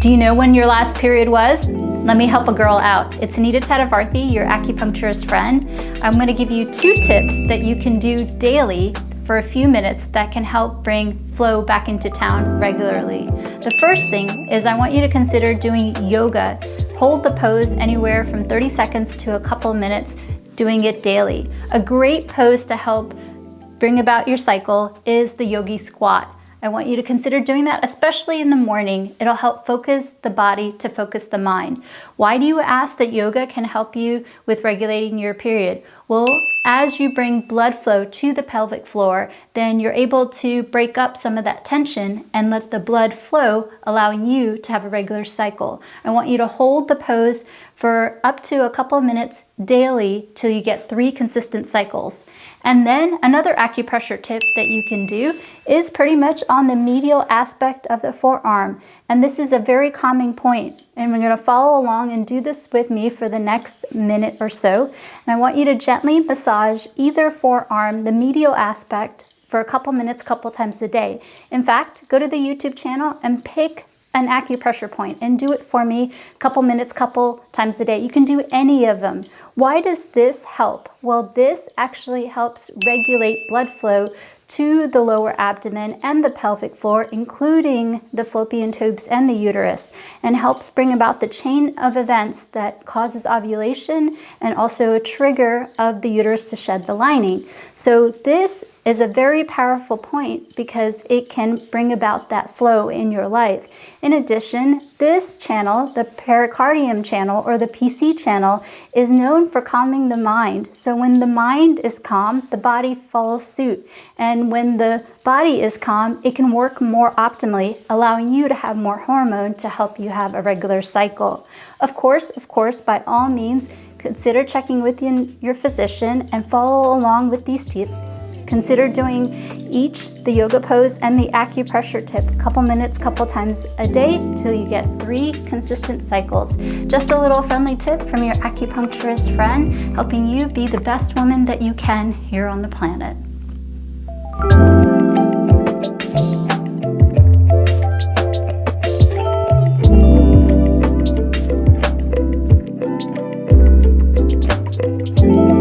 Do you know when your last period was? Let me help a girl out. It's Anita Tadavarthi, your acupuncturist friend. I'm going to give you 2 tips that you can do daily for a few minutes that can help bring flow back into town regularly. The first thing is I want you to consider doing yoga. Hold the pose anywhere from 30 seconds to a couple of minutes, doing it daily. A great pose to help bring about your cycle is the Yogi Squat. I want you to consider doing that, especially in the morning. It'll help focus the body to focus the mind. Why do you ask that yoga can help you with regulating your period? Well, as you bring blood flow to the pelvic floor, then you're able to break up some of that tension and let the blood flow, allowing you to have a regular cycle. I want you to hold the pose for up to a couple of minutes daily till you get 3 consistent cycles. And then another acupressure tip that you can do is pretty much on the medial aspect of the forearm. And this is a very calming point. And we're going to follow along and do this with me for the next minute or so. And I want you to gently massage either forearm, the medial aspect, for a couple minutes, couple times a day. In fact, go to the YouTube channel and pick an acupressure point and do it for me a couple minutes, couple times a day. You can do any of them. Why does this help? Well, this actually helps regulate blood flow to the lower abdomen and the pelvic floor, including the fallopian tubes and the uterus, and helps bring about the chain of events that causes ovulation and also a trigger of the uterus to shed the lining. So this is a very powerful point because it can bring about that flow in your life. In addition, this channel, the pericardium channel or the PC channel, is known for calming the mind. So when the mind is calm, the body follows suit. And when the body is calm, it can work more optimally, allowing you to have more hormone to help you have a regular cycle. Of course, by all means, consider checking with your physician and follow along with these tips. Consider doing each the yoga pose and the acupressure tip a couple minutes, couple times a day till you get 3 consistent cycles. Just a little friendly tip from your acupuncturist friend, helping you be the best woman that you can here on the planet.